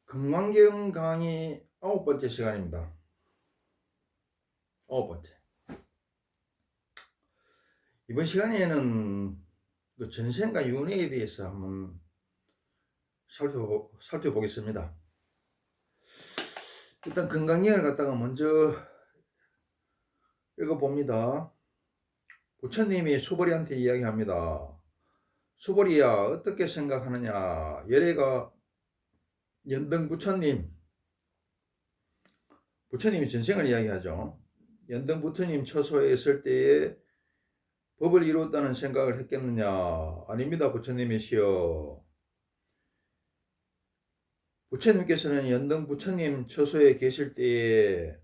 금강경 강의 9번째 시간입니다. 9번째. 이번 시간에는 그 전생과 윤회에 대해서 한번 살펴보겠습니다. 일단 금강경을 갖다가 먼저 읽어봅니다. 부처님이 수보리한테 이야기합니다. 수보리야, 어떻게 생각하느냐? 열애가 연등 부처님이 전생을 이야기하죠. 연등 부처님 처소에 있을 때에 법을 이루었다는 생각을 했겠느냐? 아닙니다, 부처님이시여. 부처님께서는 연등 부처님 처소에 계실 때에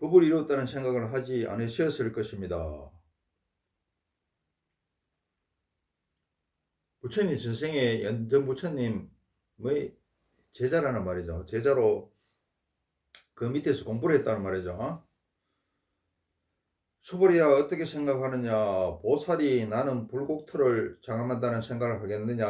법을 이루었다는 생각을 하지 않으셨을 것입니다. 부처님 전생에 연등 부처님의 제자라는 말이죠. 제자로 그 밑에서 공부를 했다는 말이죠. 수보리야, 어떻게 생각하느냐? 보살이 나는 불국토를 장엄한다는 생각을 하겠느냐?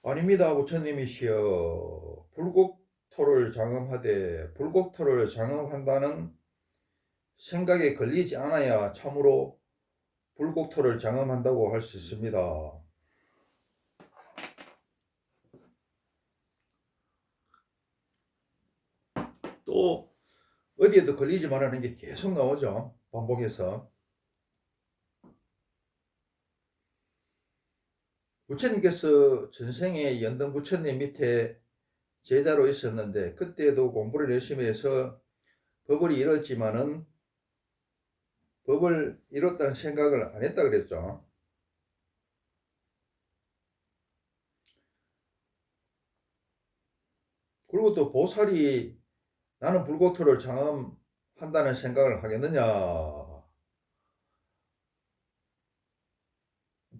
아닙니다, 부처님이시여. 불국토를 장엄하되 불국토를 장엄한다는 생각에 걸리지 않아야 참으로 불국토를 장엄한다고 할 수 있습니다. 또 어디에도 걸리지 말라는 게 계속 나오죠. 반복해서. 부처님께서 전생에 연등 부처님 밑에 제자로 있었는데 그때도 공부를 열심히 해서 법을 이뤘지만은 법을 이뤘다는 생각을 안 했다 그랬죠. 그리고 또 보살이 나는 불국토를 장엄한다는 생각을 하겠느냐?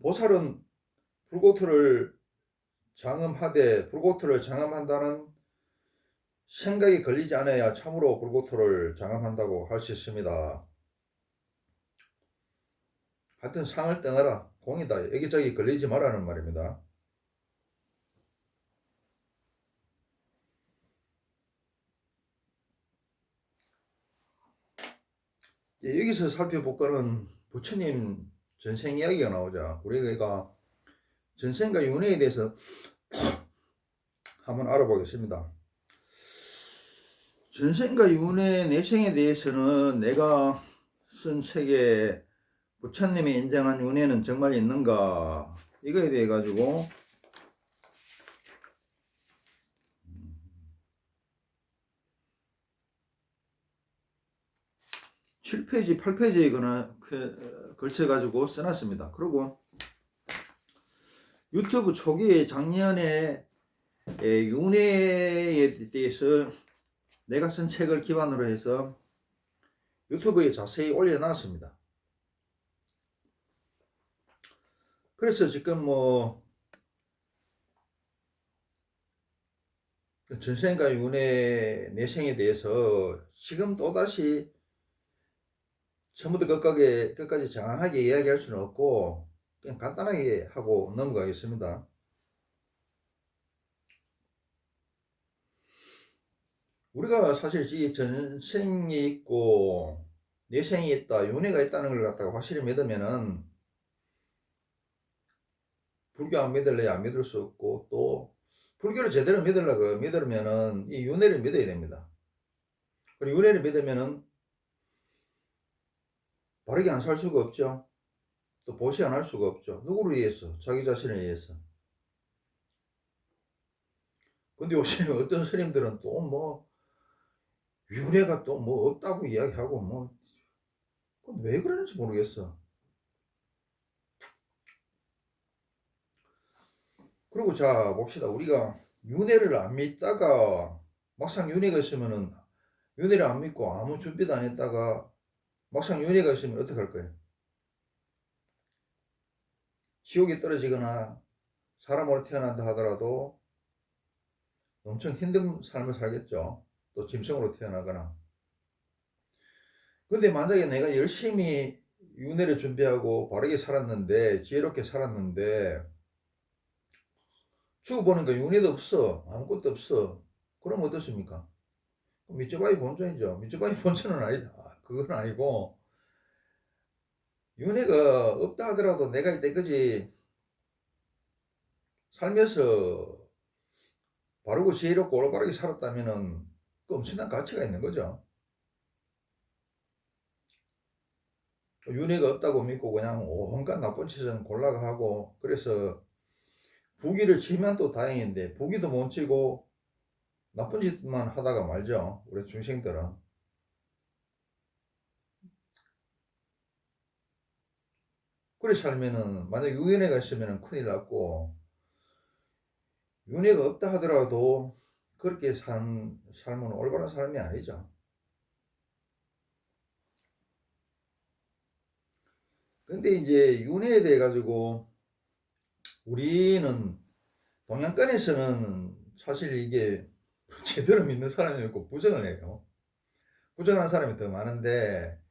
보살은 불국토를 장엄한다는 생각이 걸리지 않아야 참으로 불국토를 장엄한다고 할 수 있습니다. 하여튼 상을 떠나라. 공이다. 여기저기 걸리지 말라는 말입니다. 여기서 살펴볼 거는 부처님 전생 이야기가 나오자. 우리가 전생과 윤회에 대해서 한번 알아보겠습니다. 전생과 윤회 내생에 대해서는 내가 쓴 책에 부처님이 인정한 윤회는 정말 있는가, 이거에 대해 가지고 7페이지, 8페이지에 걸쳐 가지고 써놨습니다. 그리고 유튜브 초기에 작년에 윤회에 대해서 내가 쓴 책을 기반으로 해서 유튜브에 자세히 올려놨습니다. 그래서 지금 전생과 윤회 내생에 대해서 지금 또다시 처음부터 끝까지 정확하게 이야기할 수는 없고 그냥 간단하게 하고 넘어가겠습니다. 우리가 사실 이 전생이 있고 내생이 있다, 윤회가 있다는 걸 갖다가 확실히 믿으면은 불교 안 믿을래 안 믿을 수 없고, 또 불교를 제대로 믿으려면은 이 윤회를 믿어야 됩니다. 그리고 윤회를 믿으면은 바르게 안 살 수가 없죠. 또 보시 안 할 수가 없죠. 누구를 위해서? 자기 자신을 위해서. 근데 요즘에 어떤 스님들은 또 윤회가 또 없다고 이야기하고 왜 그러는지 모르겠어. 그리고 자 봅시다. 우리가 윤회를 안 믿다가 막상 윤회가 있으면은 윤회를 안 믿고 아무 준비도 안 했다가 막상 윤회가 있으면 어떻게 할 거예요? 지옥에 떨어지거나 사람으로 태어난다 하더라도 엄청 힘든 삶을 살겠죠. 또 짐승으로 태어나거나. 근데 만약에 내가 열심히 윤회를 준비하고 바르게 살았는데, 지혜롭게 살았는데 죽어보니까 윤회도 없어. 아무것도 없어. 그럼 어떻습니까? 미쯔바이 본尊이죠. 미쯔바이 본尊은 그건 아니고, 윤회가 없다 하더라도 내가 이때까지 살면서 바르고 지혜롭고 올바르게 살았다면은 그 엄청난 가치가 있는 거죠. 윤회가 없다고 믿고 그냥 온갖 나쁜 짓은 골라가 하고, 그래서 부귀를 지면 또 다행인데 부귀도 못 지고 나쁜 짓만 하다가 말죠. 우리 중생들은. 그래 살면은 만약 윤회가 있으면 큰일 났고, 윤회가 없다 하더라도 그렇게 삶은 올바른 삶이 아니죠. 근데 이제 윤회에 대해 가지고 우리는 동양권에서는 사실 이게 제대로 믿는 사람이 없고 부정을 해요. 부정하는 사람이 더 많은데,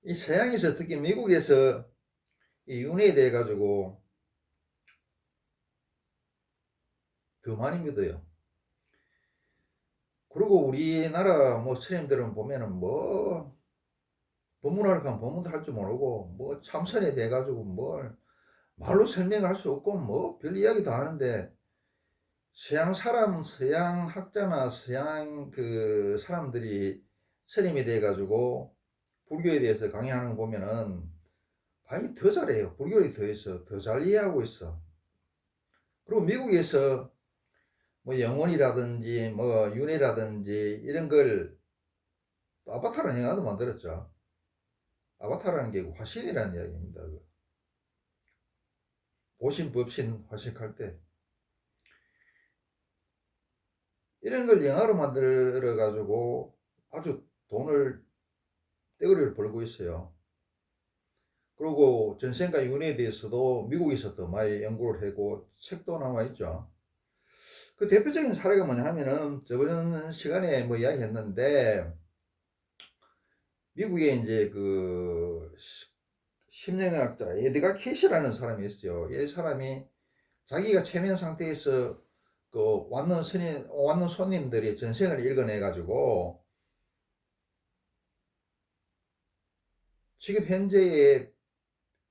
이 서양에서 특히 미국에서 이 윤회에 대해 가지고 더 많이 믿어요. 그리고 우리나라 뭐 스님들은 보면은 뭐 법문하러 가면 법문도 할 줄 모르고 뭐 참선에 대해 가지고 뭘 말로 설명할 수 없고 뭐 별 이야기 다 하는데, 서양 사람, 서양 학자나 서양 그 사람들이 스님에 대해 가지고 불교에 대해서 강의하는 거 보면은 아니 더 잘해요. 불교를 더 있어. 더 잘 이해하고 있어. 그리고 미국에서 뭐 영혼이라든지 뭐 윤회라든지 이런 걸, 아바타라는 영화도 만들었죠. 아바타라는 게 화신이라는 이야기입니다. 보신 법신 화식할 때 이런 걸 영화로 만들어 가지고 아주 돈을 떼거리를 벌고 있어요. 그리고 전생과 윤회에 대해서도 미국에서 더 많이 연구를 하고 책도 나와 있죠. 그 대표적인 사례가 뭐냐 하면은 저번 시간에 뭐 이야기했는데, 미국에 이제 그 심리학자 에드가 케이시라는 사람이 있어요. 이 사람이 자기가 최면 상태에서 그 왔는 손님들이 전생을 읽어내 가지고 지금 현재의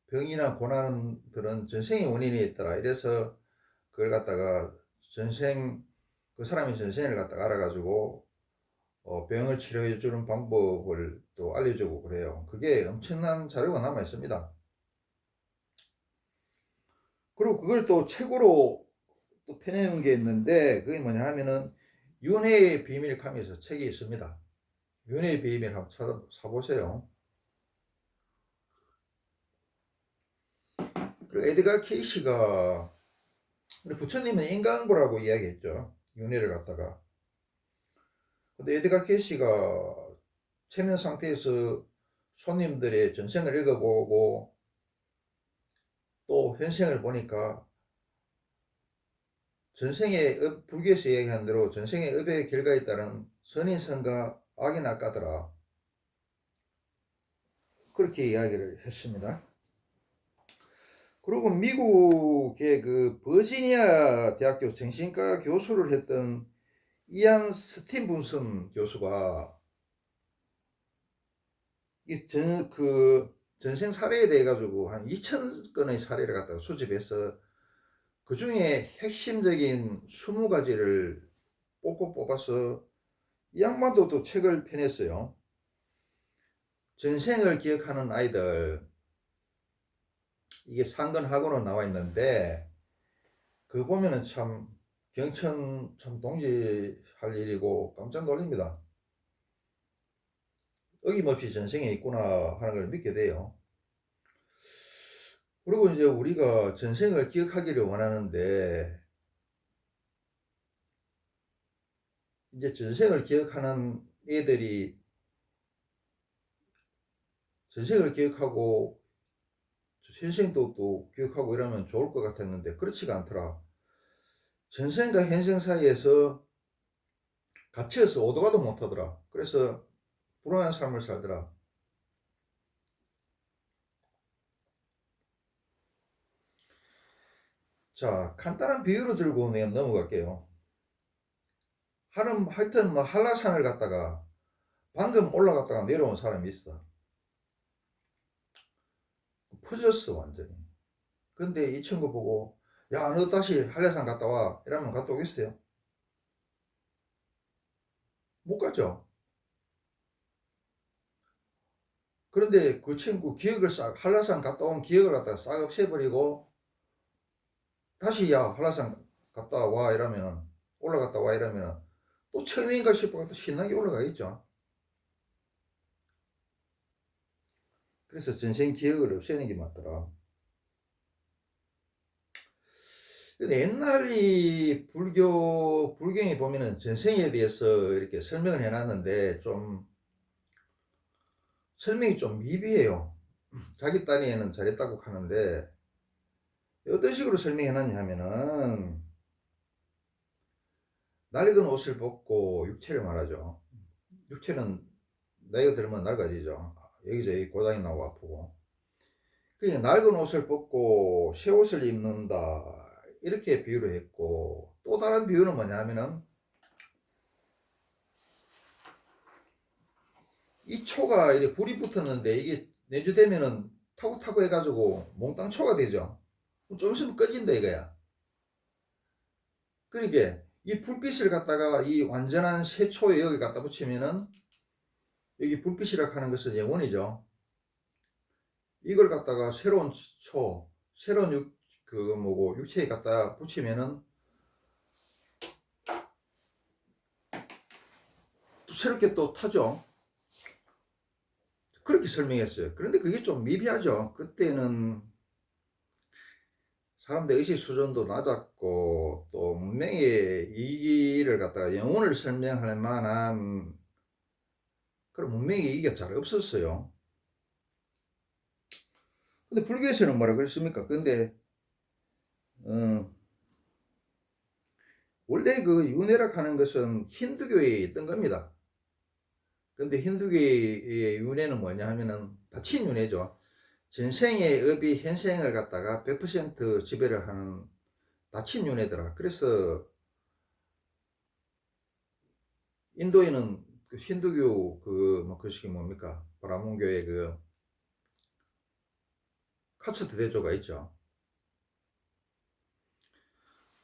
병이나 고난들은 전생의 원인이 있더라. 이래서 그걸 갖다가 전생, 그 사람의 전생을 갖다가 알아가지고 병을 치료해 주는 방법을 또 알려주고 그래요. 그게 엄청난 자료가 남아 있습니다. 그리고 그걸 또 책으로 또 펴내는 게 있는데, 그게 뭐냐 하면은 윤회의 비밀 하면서 책이 있습니다. 윤회의 비밀 한번 사보세요. 그리고 에드가 케이시가, 우리 부처님은 인간고라고 이야기했죠. 윤회를 갖다가. 근데 에드가 케이시가 최면 상태에서 손님들의 전생을 읽어보고 또 현생을 보니까 전생의 불교에서 이야기한 대로 전생의 업의 결과에 따른 선인선과 악이 낚아더라. 그렇게 이야기를 했습니다. 그리고 미국의 그 버지니아 대학교 정신과 교수를 했던 이안 스티븐슨 교수가 그 전생 사례에 대해 가지고 한 2,000건의 사례를 갖다가 수집해서 그 중에 핵심적인 20가지를 뽑고 뽑아서 이 양반도 또 책을 펴냈어요. 전생을 기억하는 아이들, 이게 상근하고는 나와 있는데, 그거 보면은 참 경천 참 동지할 일이고 깜짝 놀랍니다. 어김없이 전생에 있구나 하는 걸 믿게 돼요. 그리고 이제 우리가 전생을 기억하기를 원하는데, 이제 전생을 기억하는 애들이 전생을 기억하고 현생도 또 기억하고 이러면 좋을 것 같았는데 그렇지가 않더라. 전생과 현생 사이에서 갇혀서 오도 가도 못하더라. 그래서 불안한 삶을 살더라. 자, 간단한 비유로 들고 내가 넘어갈게요. 하여튼 뭐 한라산을 갔다가 방금 올라갔다가 내려온 사람이 있어. 퍼졌어, 완전히. 근데 이 친구 보고, 야, 너 다시 한라산 갔다 와. 이러면 갔다 오겠어요? 못 가죠. 그런데 그 친구 기억을 한라산 갔다 온 기억을 갖다가 싹 없애버리고, 다시 야, 한라산 갔다 와. 이러면, 올라갔다 와. 이러면, 또 처음인가 싶어 또 신나게 올라가겠죠. 그래서 전생 기억을 없애는 게 맞더라. 근데 옛날 이 불경에 보면은 전생에 대해서 이렇게 설명을 해놨는데 좀 설명이 좀 미비해요. 자기 딴에는 잘했다고 하는데 어떤 식으로 설명해놨냐 하면은 낡은 옷을 벗고 육체를 말하죠. 육체는 나이가 들면 낡아지죠. 여기저기 고장이 나고 아프고. 그냥 낡은 옷을 벗고 새 옷을 입는다. 이렇게 비유를 했고 또 다른 비유는 뭐냐면은 이 초가 이렇게 불이 붙었는데 이게 내주되면은 타고 해가지고 몽땅 초가 되죠. 좀 있으면 꺼진다 이거야. 그러니까 이 불빛을 갖다가 이 완전한 새 초에 여기 갖다 붙이면은 여기 불빛이라 하는 것은 영혼이죠. 이걸 갖다가 새로운 초, 새로운 육체에 갖다 붙이면은 또 새롭게 또 타죠. 그렇게 설명했어요. 그런데 그게 좀 미비하죠. 그때는 사람들 의식 수준도 낮았고 또 문명의 이기를 갖다가 영혼을 설명할 만한 그런 문명의 이기가 잘 없었어요. 근데 불교에서는 뭐라 그랬습니까? 근데 원래 그 윤회라 하는 것은 힌두교에 있던 겁니다. 근데 힌두교의 윤회는 뭐냐 하면은 다친 윤회죠. 전생의 업이 현생을 갖다가 100% 지배를 하는 다친 윤회더라. 그래서 인도에는 그 힌두교 뭐 그것이 뭡니까? 브라몬교의 그 카스트 대조가 있죠.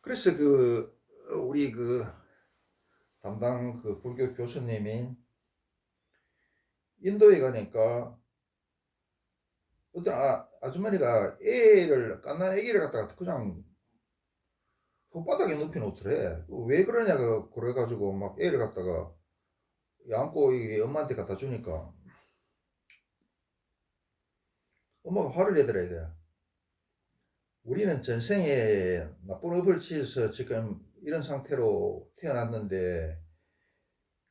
그래서 우리 담당 불교 교수님이 인도에 가니까 어떤 아주머니가 갓난 애기를 갖다가 그냥 흙바닥에 눕혀 놓더래. 왜 그러냐 그래가지고 막 애를 갖다가 안고 엄마한테 갖다 주니까 엄마가 화를 내더라 이게. 우리는 전생에 나쁜 업을 지어서 지금 이런 상태로 태어났는데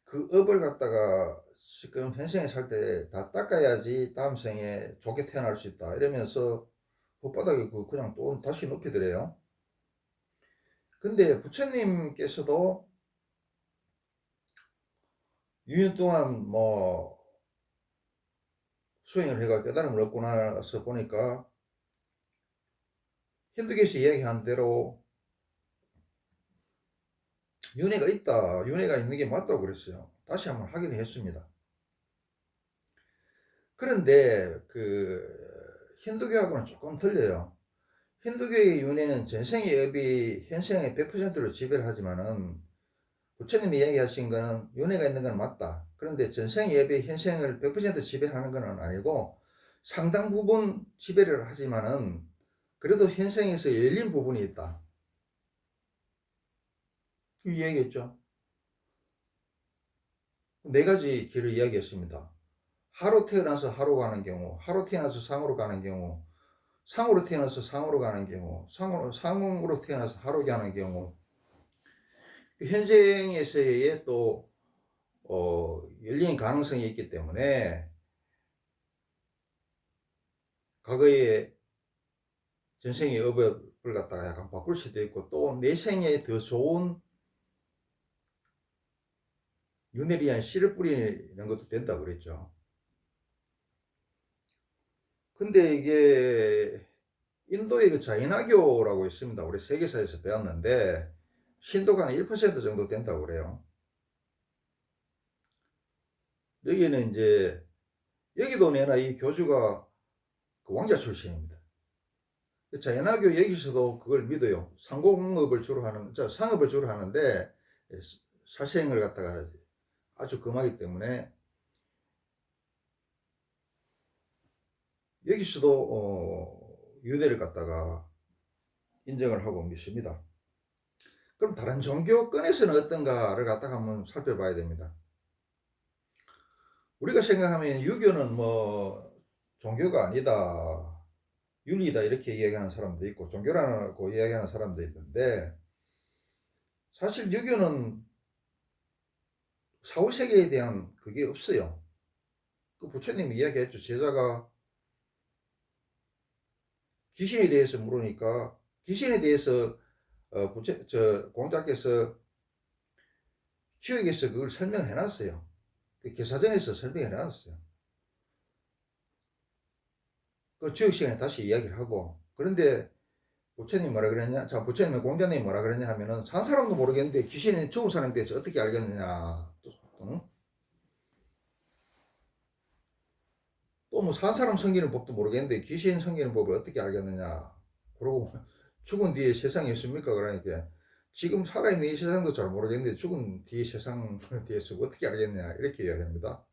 그 업을 갖다가 지금 현생에 살 때 다 닦아야지 다음 생에 좋게 태어날 수 있다 이러면서 흙바닥에 그냥 또 다시 높이더래요. 근데 부처님께서도 유년 동안 뭐 수행을 해가 깨달음을 얻고 나서 보니까 힌두교에서 이야기한 대로 윤회가 있다, 윤회가 있는 게 맞다고 그랬어요. 다시 한번 확인을 했습니다. 그런데 힌두교하고는 조금 틀려요. 힌두교의 윤회는 전생의 업이 현생의 100%로 지배를 하지만은 부처님이 이야기하신 거는 윤회가 있는 건 맞다. 그런데 전생의 업이 현생을 100% 지배하는 건 아니고 상당 부분 지배를 하지만은 그래도 현생에서 열린 부분이 있다. 이 얘기했죠. 네 가지 길을 이야기했습니다. 하로 태어나서 하로 가는 경우, 하로 태어나서 상으로 가는 경우, 상으로 태어나서 상으로 가는 경우, 상으로 태어나서 하로 가는 경우, 현생에서의 또 열린 가능성이 있기 때문에 과거에 전생의 업을 갖다가 약간 바꿀 수도 있고 또 내 생에 더 좋은 윤회를 위한 씨를 뿌리는 것도 된다 그랬죠. 근데 이게 인도의 그 자이나교라고 있습니다. 우리 세계사에서 배웠는데 신도가 한 1% 정도 된다고 그래요. 여기는 이제 여기도 내나 이 교주가 그 왕자 출신입니다. 자이나교 여기서도 그걸 믿어요. 상공업을 주로 하는, 상업을 주로 하는데 살생을 갖다가 아주 금하기 때문에 여기서도 유대를 갖다가 인정을 하고 믿습니다. 그럼 다른 종교권에서는 어떤가를 갖다가 한번 살펴봐야 됩니다. 우리가 생각하면 유교는 뭐 종교가 아니다, 윤리다 이렇게 이야기하는 사람도 있고 종교라고 이야기하는 사람도 있는데, 사실 유교는 사후세계에 대한 그게 없어요. 그 부처님이 이야기했죠. 제자가 귀신에 대해서 물으니까 귀신에 대해서 공자께서 지역에서 그걸 설명해 놨어요. 그 개사전에서 설명해 놨어요. 그 지역 시간에 다시 이야기를 하고, 그런데 부처님이 뭐라 그랬냐? 자, 부처님의 공자님이 뭐라 그랬냐 하면은 산 사람도 모르겠는데 귀신이 죽은 사람에 대해서 어떻게 알겠느냐? 또 뭐 산 사람 섬기는 법도 모르겠는데 귀신 섬기는 법을 어떻게 알겠느냐? 그러고 죽은 뒤에 세상이 있습니까? 그러니까 지금 살아있는 이 세상도 잘 모르겠는데 죽은 뒤에 세상에 대해서 어떻게 알겠느냐? 이렇게 이야기합니다.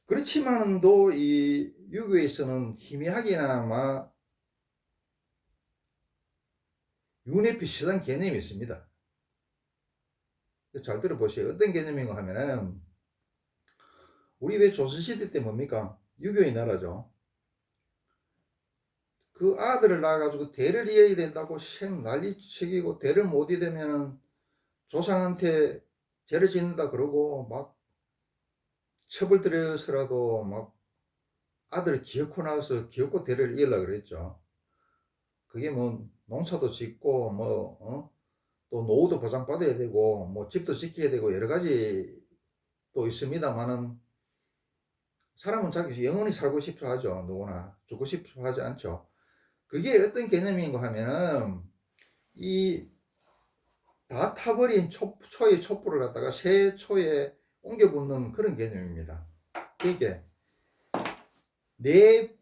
그렇지만도 이 유교에서는 희미하게나마 윤회 비슷한 개념이 있습니다. 잘 들어보세요. 어떤 개념인가 하면은, 우리 왜 조선시대 때 뭡니까? 유교의 나라죠. 그 아들을 낳아가지고 대를 이어야 된다고 난리 치기고, 대를 못 이으면 조상한테 죄를 짓는다 그러고 막 첩을 들여서라도 막 아들을 기어코 낳아서 기어코 대를 이으려고 그랬죠. 그게 뭐 농사도 짓고 또 노후도 보장받아야 되고 뭐 집도 지켜야 되고 여러 가지 또 있습니다만은, 사람은 자기 영원히 살고 싶어 하죠. 누구나 죽고 싶어 하지 않죠. 그게 어떤 개념인가 하면은, 이 다 타버린 초의 촛불을 갖다가 새 초에 옮겨 붓는 그런 개념입니다. 그러니까 내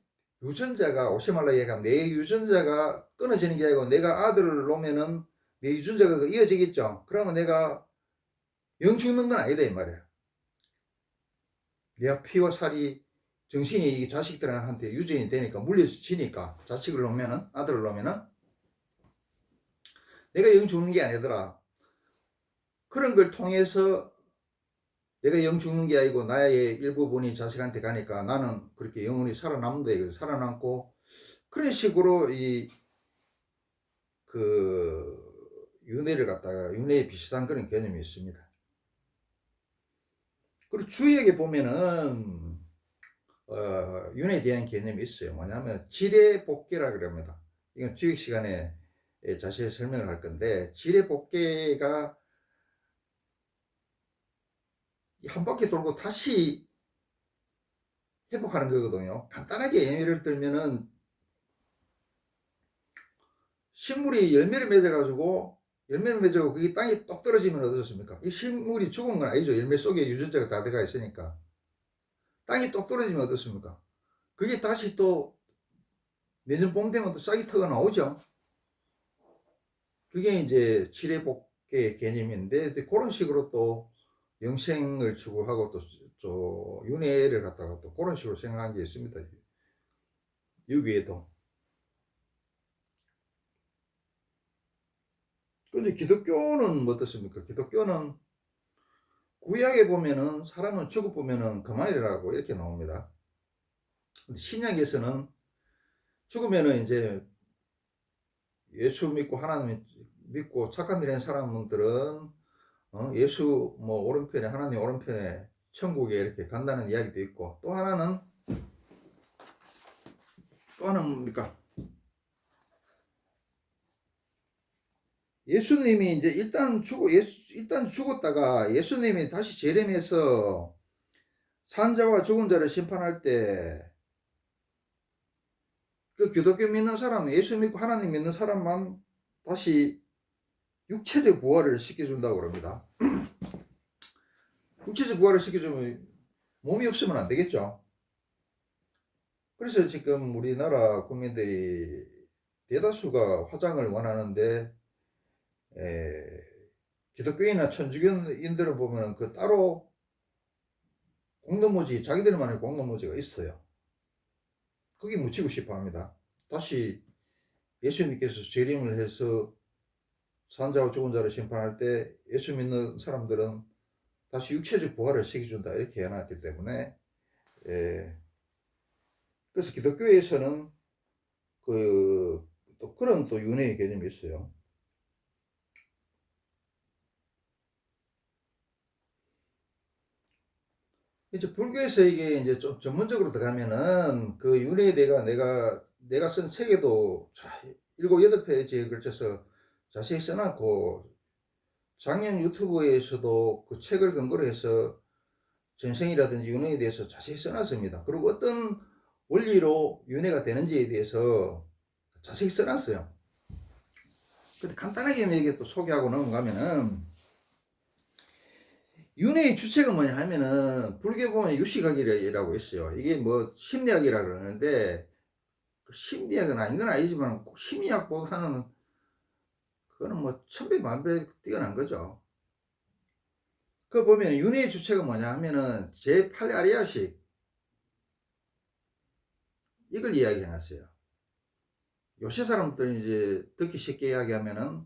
유전자가, 오시말라 얘기하면 내 유전자가 끊어지는 게 아니고, 내가 아들을 놓으면은 내 유전자가 이어지겠죠. 그러면 내가 영 죽는 건 아니다 이 말이야. 내가 피와 살이, 정신이 이 자식들한테 유전이 되니까, 물려지니까, 자식을 놓으면은, 아들을 놓으면은 내가 영 죽는 게 아니더라. 그런 걸 통해서 내가 영 죽는 게 아니고 나의 일부분이 자식한테 가니까 나는 그렇게 영원히 살아남는데, 살아남고, 그런 식으로 윤회를 갖다가, 윤회에 비슷한 그런 개념이 있습니다. 그리고 주역에 보면은 윤회에 대한 개념이 있어요. 뭐냐면 지례복계라 그럽니다. 이건 주역 시간에 자세히 설명을 할 건데, 지례복계가 한 바퀴 돌고 다시 회복하는 거거든요. 간단하게 예를 들면은, 식물이 열매를 맺어가지고 그게 땅에 똑 떨어지면 어떻습니까? 이 식물이 죽은 건 아니죠. 열매 속에 유전자가 다 들어가 있으니까. 땅이 똑 떨어지면 어떻습니까? 그게 다시 또 내년 봄 되면 또 싹이 터가 나오죠. 그게 이제 칠회복계의 개념인데, 그런 식으로 또 영생을 추구하고 또 윤회를 갖다가 또 그런 식으로 생각한 게 있습니다. 여기에도. 근데 기독교는 뭐 어떻습니까? 기독교는 구약에 보면은 사람은 죽어보면은 그만이라고 이렇게 나옵니다. 신약에서는 죽으면은 이제 예수 믿고 하나님 믿고 착한 일한 사람들은 예수 뭐 오른편에, 하나님 오른편에 천국에 이렇게 간다는 이야기도 있고, 또 하나는 뭡니까? 예수님이 이제 일단 죽었다가 예수님이 다시 재림해서 산자와 죽은 자를 심판할 때, 그 기독교 믿는 사람, 예수 믿고 하나님 믿는 사람만 다시 육체적 부활을 시켜준다고 그럽니다. 육체적 부활을 시켜주면 몸이 없으면 안 되겠죠. 그래서 지금 우리나라 국민들이 대다수가 화장을 원하는데, 기독교인이나 천주교인들을 보면 그 따로 공동모지, 자기들만의 공동모지가 있어요. 거기 묻히고 싶어 합니다. 다시 예수님께서 재림을 해서 산자와 죽은 자를 심판할 때 예수 믿는 사람들은 다시 육체적 부활을 시켜준다 이렇게 해놨기 때문에, 그래서 기독교에서는 또 그런 또 윤회의 개념이 있어요. 이제 불교에서 이게 이제 좀 전문적으로 들어가면은 그 윤회에 대가 내가 쓴 책에도 7, 8페이지에 걸쳐서 자세히 써놨고, 작년 유튜브에서도 그 책을 근거로 해서 전생이라든지 윤회에 대해서 자세히 써놨습니다. 그리고 어떤 원리로 윤회가 되는지에 대해서 자세히 써놨어요. 근데 간단하게 이게 또 소개하고 넘어가면은, 윤회의 주체가 뭐냐 하면은 불교 보면 유시각이라고 있어요. 이게 뭐 심리학이라 그러는데, 그 심리학은 아닌 건 아니지만 심리학보다는 그거는 뭐 천배 만배 뛰어난 거죠. 그 보면 윤회의 주체가 뭐냐 하면은 제8아리아식 이걸 이야기해 놨어요. 요새 사람들은 이제 듣기 쉽게 이야기하면은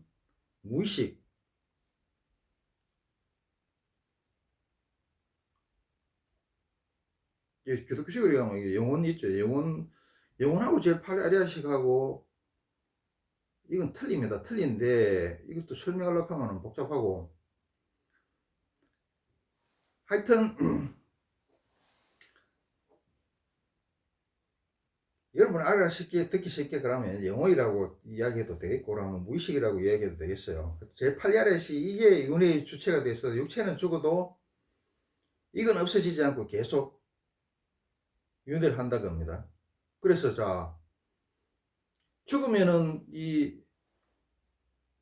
무의식, 기독교식으로 얘기하면 이게 영혼이 있죠. 영혼하고 제8아리아식하고 이건 틀립니다. 틀린데 이것도 설명하려고 하면 복잡하고, 하여튼 여러분 알아듣기 쉽게 그러면 영혼이라고 이야기해도 되겠고, 그러면 무의식이라고 이야기해도 되겠어요. 제8아리아식 이게 윤회의 주체가 돼서 육체는 죽어도 이건 없어지지 않고 계속 윤회를 한다고 합니다. 그래서 자, 죽으면은 이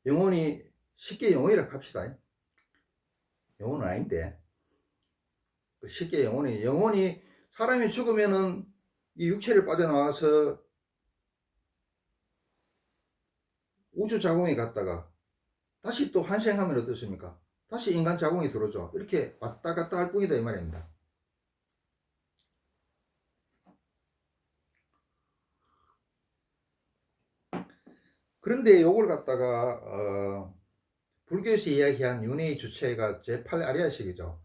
영혼이, 쉽게 영혼이라고 합시다. 영혼은 아닌데 쉽게 영혼이 사람이 죽으면은 이 육체를 빠져나와서 우주 자궁에 갔다가 다시 또 환생하면 어떻습니까? 다시 인간 자궁에 들어오죠. 이렇게 왔다 갔다 할 뿐이다 이 말입니다. 그런데 요걸 갖다가 불교에서 이야기한 윤회의 주체가 제8아리아식이죠.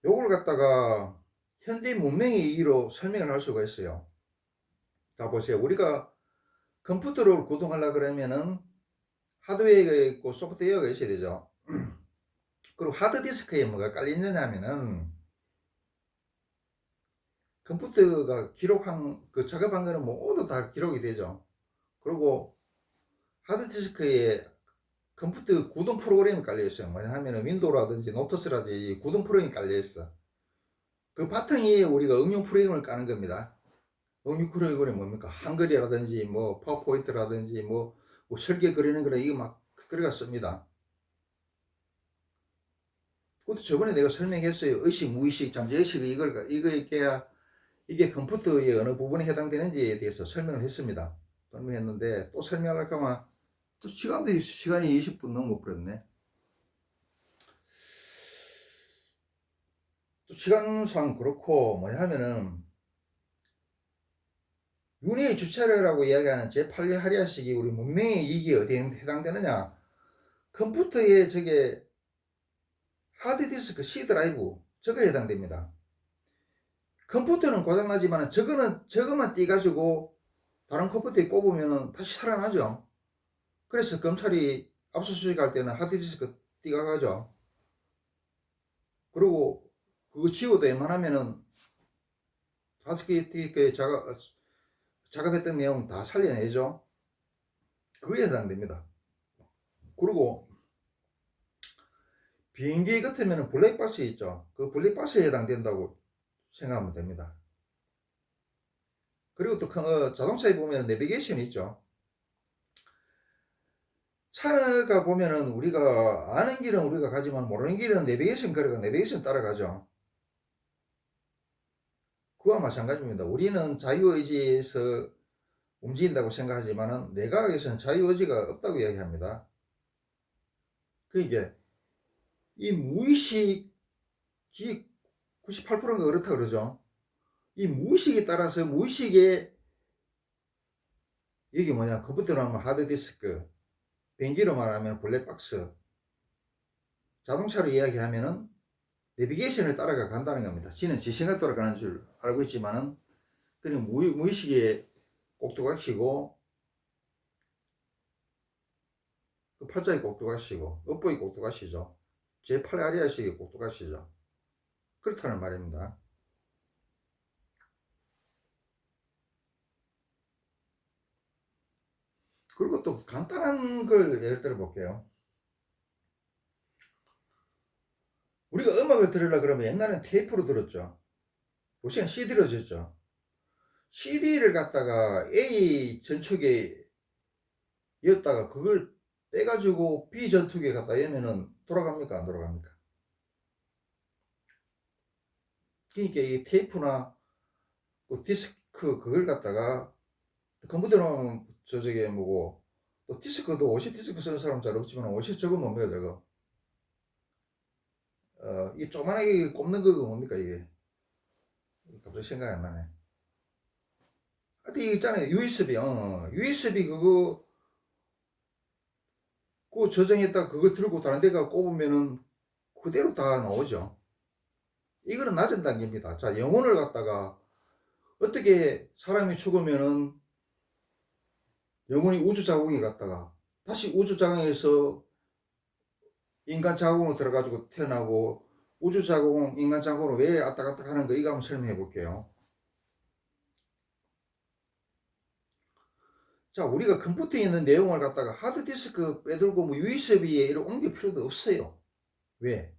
요걸 갖다가 현대 문명의 얘기로 설명을 할 수가 있어요. 자 보세요. 우리가 컴퓨터를 구동하려고 그러면은 하드웨어가 있고 소프트웨어가 있어야 되죠. 그리고 하드디스크에 뭐가 깔려있느냐 하면은 컴퓨터가 기록한 그 작업한 거는 모두 다 기록이 되죠. 그리고 하드디스크에 컴퓨터 구동 프로그램이 깔려 있어요. 뭐냐 하면은 윈도우라든지 노트스라든지 구동 프로그램이 깔려 있어. 그 바탕에 우리가 응용 프로그램을 까는 겁니다. 응용 프로그램이 뭡니까? 한글이라든지 뭐 파워포인트라든지 뭐 설계 그리는 거라 이거 막 들어갔습니다. 그것도 저번에 내가 설명했어요. 의식, 무의식, 잠재의식 이게 컴퓨터의 어느 부분에 해당되는지에 대해서 설명을 했습니다. 설명했는데 또 설명할까 하면 또 시간이 20분 넘어버렸네. 또 시간상 그렇고 뭐냐 하면은 윤회의 주체라고 이야기하는 제8하리아식이 우리 문명의 이익이 어디에 해당되느냐? 컴퓨터의 저게 하드디스크 C 드라이브 저거에 해당됩니다. 컴퓨터는 고장나지만 저거만 띄가지고 다른 컴퓨터에 꼽으면 다시 살아나죠. 그래서 검찰이 압수수색할 때는 하드디스크 띄가가죠. 그리고 그거 지워도 웬만하면은 5개 작업했던 내용 다 살려내죠. 그거에 해당됩니다. 그리고 비행기 같으면 블랙박스 있죠. 그 블랙박스에 해당된다고 생각하면 됩니다. 그리고 또 자동차에 보면 내비게이션이 있죠. 차가 보면은 우리가 아는 길은 우리가 가지만 모르는 길은 내비게이션 걸어가 내비게이션 따라가죠. 그와 마찬가지입니다. 우리는 자유의지에서 움직인다고 생각하지만은 내각에서는 자유의지가 없다고 이야기합니다. 그러니까 이 무의식이 98%가 그렇다 그러죠. 이 무의식에 따라서 무의식에 이게 뭐냐, 컴퓨터로 하면 하드디스크, 비행기로 말하면 블랙박스, 자동차로 이야기하면은 내비게이션을 따라가 간다는 겁니다. 지는 지시가 따라가는 줄 알고 있지만은 그냥 무의식에 꼭두각시고, 그 팔자에 꼭두각시고, 엇보이 꼭두각시죠. 제8 아리아식이 꼭두각시죠. 그렇다는 말입니다. 그리고 또 간단한 걸 예를 들어 볼게요. 우리가 음악을 들으려 그러면 옛날엔 테이프로 들었죠. 요새는 CD로 듣죠. CD를 갖다가 A 전축에 이었다가 그걸 빼가지고 B 전축에 갖다 여면은 돌아갑니까? 안 돌아갑니까? 그러니까 이 테이프나 그 디스크 그걸 갖다가 컴퓨터로 저게 뭐고, 또 디스크도 50 디스크 쓰는 사람 잘 없지만 50 저거 뭡니까 저거? 이 조그만하게 꼽는 거 뭡니까 이게? 갑자기 생각이 안 나네. 하여튼 이거 있잖아요. USB, USB 그거 저장했다 그거 들고 다른 데가 꼽으면은 그대로 다 나오죠. 이거는 낮은 단계입니다. 자, 영혼을 갖다가 어떻게 사람이 죽으면은 영혼이 우주 자궁에 갔다가 다시 우주 자궁에서 인간 자궁으로 들어가지고 태어나고 우주 자궁, 인간 자궁으로 왜 왔다 갔다 하는 거 이거 한번 설명해 볼게요. 자, 우리가 컴퓨터에 있는 내용을 갖다가 하드디스크 빼들고 뭐 USB에 이렇게 옮길 필요도 없어요. 왜?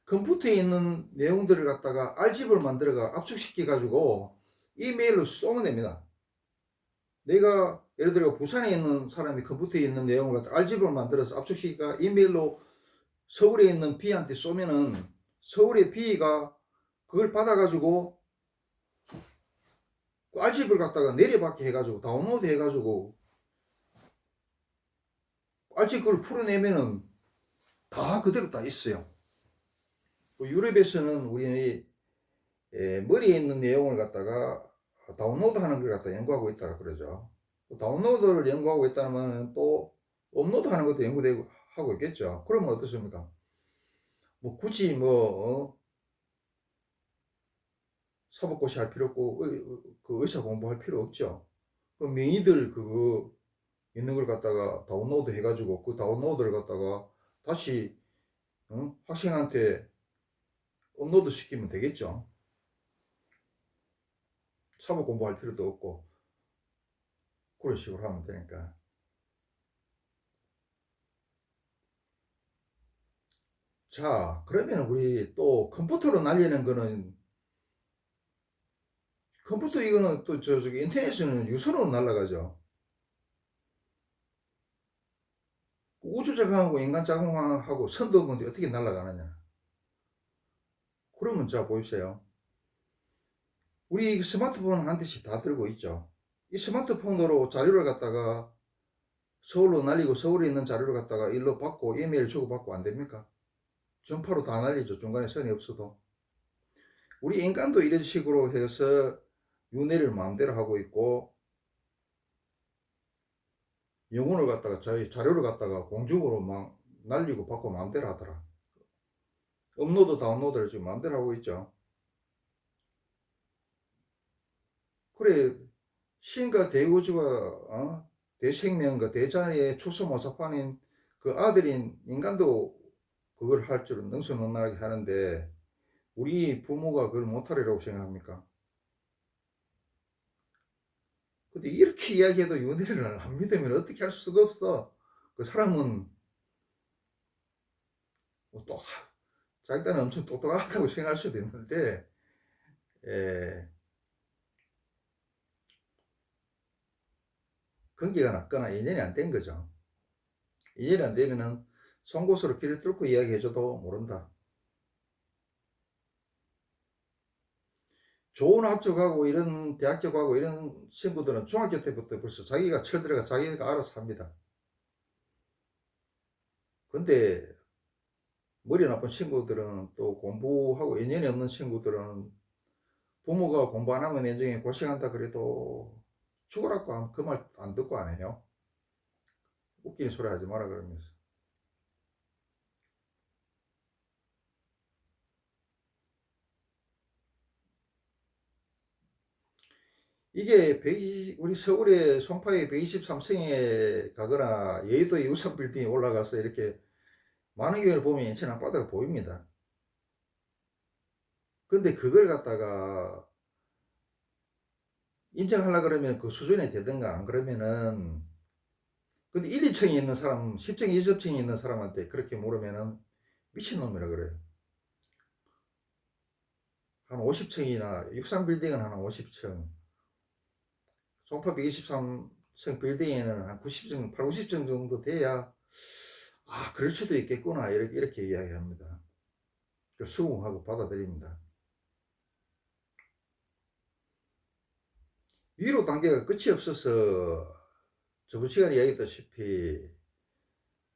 컴퓨터에 있는 내용들을 갖다가 R집을 만들어가 압축시켜 가지고 이메일로 쏘면 됩니다. 내가 예를 들어 부산에 있는 사람이 컴퓨터에 있는 내용을 갖다 R집을 만들어서 압축시키가 이메일로 서울에 있는 B한테 쏘면은 서울의 B가 그걸 받아가지고 그 R집을 갖다가 내려받게 해가지고 다운로드 해가지고 R집 그걸 풀어내면은 다 그대로 다 있어요. 유럽에서는 우리 머리에 있는 내용을 갖다가 다운로드 하는 걸 갖다 연구하고 있다가 그러죠. 다운로드를 연구하고 있다면 또 업로드 하는 것도 연구되고 하고 있겠죠. 그러면 어떻습니까? 뭐 굳이 사법고시 할 필요 없고 그 의사 공부할 필요 없죠. 그 명의들 그거 있는 걸 갖다가 다운로드 해가지고 그 다운로드를 갖다가 다시 학생한테 업로드 시키면 되겠죠. 사법 공부할 필요도 없고 그런 식으로 하면 되니까. 자, 그러면 우리 또 컴퓨터로 날리는 거는 컴퓨터 이거는 또 저기 인터넷에는 유선으로 날아가죠. 우주 자궁하고 인간 자궁하고 선도 없는데 어떻게 날아가느냐. 그러면 자 보십시오. 우리 스마트폰 한 대씩 다 들고 있죠. 이 스마트폰으로 자료를 갖다가 서울로 날리고 서울에 있는 자료를 갖다가 일로 받고 이메일 주고받고 안 됩니까? 전파로 다 날리죠. 중간에 선이 없어도. 우리 인간도 이런 식으로 해서 윤회를 마음대로 하고 있고 영혼을 갖다가 저희 자료를 갖다가 공중으로 막 날리고 받고 마음대로 하더라. 업로드 다운로드를 지금 마음대로 하고 있죠. 그래 신과 대우주가 대생명과 대자의 추수모사판인 그 아들인 인간도 그걸 할 줄은 능수능란하게 하는데 우리 부모가 그걸 못하리라고 생각합니까? 근데 이렇게 이야기해도 윤회를 안 믿으면 어떻게 할 수가 없어. 그 사람은 또 자기 딴은 엄청 똑똑하다고 생각할 수도 있는데 에, 관계가 났거나 인연이 안 된 거죠. 인연이 안 되면은 송곳으로 길을 뚫고 이야기해줘도 모른다. 좋은 학교 가고 이런 대학교 가고 이런 친구들은 중학교 때부터 벌써 자기가 철들어가 자기가 알아서 합니다. 근데 머리 나쁜 친구들은 또 공부하고 인연이 없는 친구들은 부모가 공부 안 하면 나중에 고생한다 그래도 죽으라고 그 말 안 듣고 안 해요. 웃기는 소리 하지 마라 그러면서. 이게 우리 서울의 송파의 123층에 가거나 여의도의 유산 빌딩에 올라가서 이렇게 많은 경우를 보면 인천 앞바다가 보입니다. 근데 그걸 갖다가 인정하려 그러면 그 수준이 되든가 안 그러면은 근데 1, 2층에 있는 사람, 10층, 20층에 있는 사람한테 그렇게 물으면은 미친놈이라 그래요. 한 50층이나 63빌딩은 한 50층, 송파 123층 빌딩에는 한 90층, 8, 90층 정도 돼야 아, 그럴 수도 있겠구나 이렇게 이야기합니다. 수긍하고 받아들입니다. 위로 단계가 끝이 없어서 저번 시간에 이야기했다시피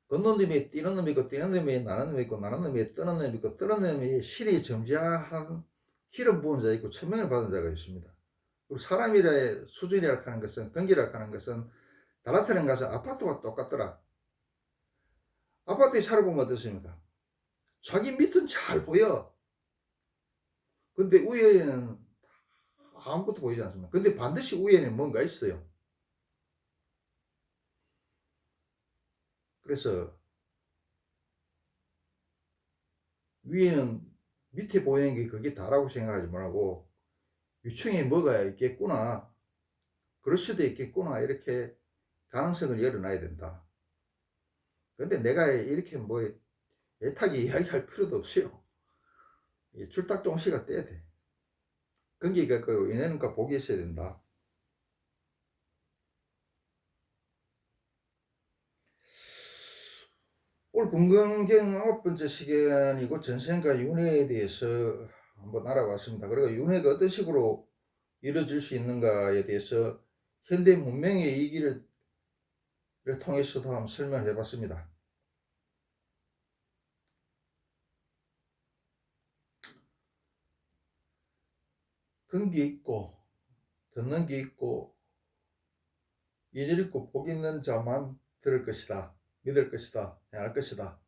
걷는 놈이 뛰는 놈이 있고 뛰는 놈이 나는 놈이 있고 나는 놈이 뜨는 놈이 있고 뜨는 놈이 실이 점지한 기름 부은 자 있고 천명을 받은 자가 있습니다. 그리고 사람이라의 수준이라 하는 것은 건기라 하는 것은 달라트는 가서 아파트와 똑같더라. 아파트에 살아보면 어떻습니까? 자기 밑은 잘 보여. 근데 위에는 아무것도 보이지 않습니다. 근데 반드시 위에는 뭔가 있어요. 그래서 위에는 밑에 보이는 게 그게 다라고 생각하지 말고 위층에 뭐가 있겠구나. 그럴 수도 있겠구나. 이렇게 가능성을 열어놔야 된다. 근데 내가 이렇게 뭐 애타게 이야기할 필요도 없어요. 출탁종시가 떼야 돼. 건기가 그 인연과 복이 있어야 된다. 오늘 건강경 9번째 시간이고 전생과 윤회에 대해서 한번 알아봤습니다. 그리고 윤회가 어떤 식으로 이루어질 수 있는가에 대해서 현대 문명의 이기를 통해서도 한번 설명을 해봤습니다. 근기 있고 듣는 게 있고 인연 있고 복 있는 자만 들을 것이다. 믿을 것이다. 행할 것이다.